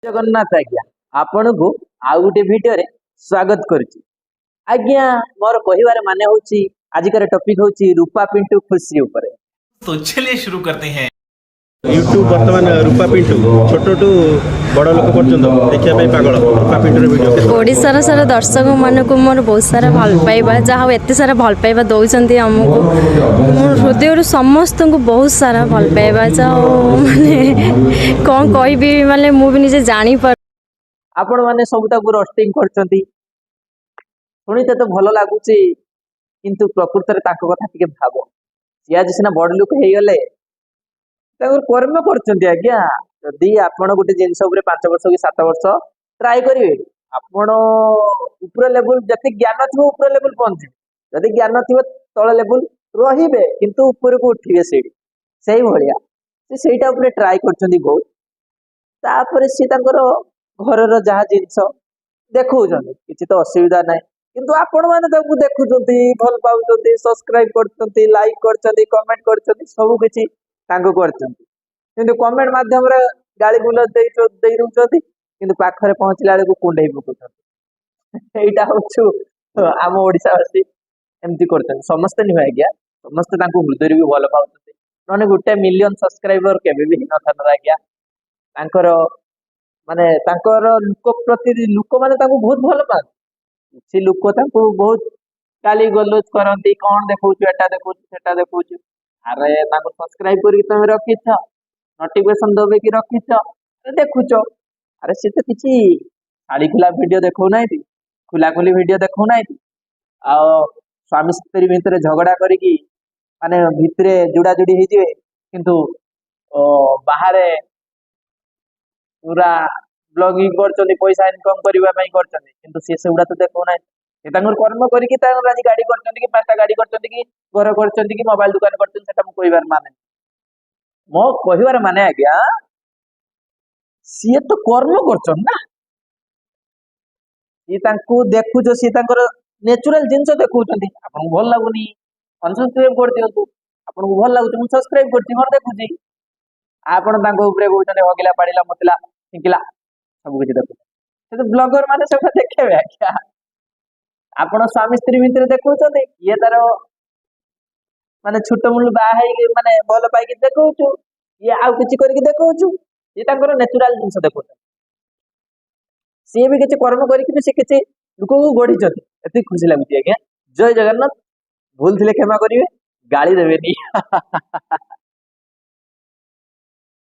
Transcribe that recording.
जगन्नाथ आज्ञा आपण को आउ गोटे भिडियो रे स्वागत करुची। आज्ञा मोर कहिवार माने होची आजिकर टॉपिक होची रूपा पिंटू खुशी ऊपर। तो चलिए शुरू करते हैं। यूट्यूब बर्तमान रूपा पिंटू छोटू बड़ लोक पर्यंत देखा पागल रूपा पिंटू वीडियो ओडिशार सारा दर्शक मानक मोर बहुत सारा भल पाइबा जहाँ एत सारा भल पाइबा दौरान आमको मोर हृदय समस्त को बहुत सारा भल पाइबा माने कौन कहबी माने मु भी निजे जानी पर आपण माने सबुताକୁ रोस्टिंग करचंती सुनिते तो भल लागुची किंतु प्रकृत रे ताको कथा टिके भाबो सी आज सिना बड़ लोक हे गले ताकर कर्म करचंती। आज्ञा जदी आपण गोटे जिंस ऊपर 5 वर्ष कि 7 वर्ष ट्राई करिवे आपण ऊपर लेवल जति ज्ञान थिबो ऊपर लेवल पहुंचे जदी ज्ञान थिबो तळ लेवल रहिबे किंतु ऊपर को उठिबे सेही भलिया से सेटा ऊपर ट्राई करचंती बहुत तापर सी ताकर घरर जहा जिंस देखौछन किछि तो असुविधा नाही किंतु आपण माने ताकू देखुछंती भल पाउछंती सब्सक्राइब करछंती लाइक करछंती कमेंट करछंती सब किछि तांको करछंती किंतु कमेंट माध्यम रे गाली गुल देई रुछंती किंतु पाखरे पहुंचला बेलू कुंडई पकुछंती एटा होछु आम ओडिसावासी एमती करछंती समस्त नि आज्ञा समस्त तांको हृदय भी भल पाउछंती नने गोटे मिलियन सब्सक्राइबर केबे भी नथन आज्ञा तांकर माने तांकर लोक प्रति लोक माने तांको बहुत भल पान से लोक तांको बहुत गाली गलोच करंती कोन देखौछु एटा देखौछु सेटा देखौछु अरे तांको सब्सक्राइब करके तुम रखिछ नोटिफिकेशन दबे कि रखिछ अरे देखुछ अरे से तो किछि साड़ी खुला वीडियो देखौ नाही खुला खुली वीडियो देखौ नाही आ स्वामी स्त्री भितर झगड़ा करिकी माने भितरे जुड़ा जुड़ी हे जिवे किंतु बाहर पूरा ब्लॉगिंग करछनी पैसा इनकम करबा पई करछनी किंतु से सेउडा तो देखौ नाही से तांगर कर्म करिकी तांगर आज गाड़ी करछनी कि पांचटा गाड़ी करछनी कि घर करछनी कि मोबाइल दुकान करछनी सेटा मु कहिबार माने मो कहिबार माने आज्ञा सी तो कर्म करछन ना सी तांको देखुछो सी तांकर नेचुरल जिंस देखुछंती आपन भल लागुनी अनसब्सक्राइब कर दियंतु आपन को भल लागुछ मु सब्सक्राइब करछि मोर देखुछि आपन तांको ऊपर कहउछने हगिला पाडिला मतिला ठिकिला सब कुछ देखु से तो ब्लॉगर माने सब देखेबे क्या आपण स्वामी स्त्री भितर देखौछते ये तार माने छोट मुल बा है माने भल पाई के देखौछु ये आउ किछि करके देखौछु ये तांकर नेचुरल जिंस देखौछ से भी किछि कर्म करके भी से किछि लोक को गढी छथि एते खुशी लागुची आज्ञा जय जगन्नाथ भूल थिले क्षमा करिवे गाली देबेनी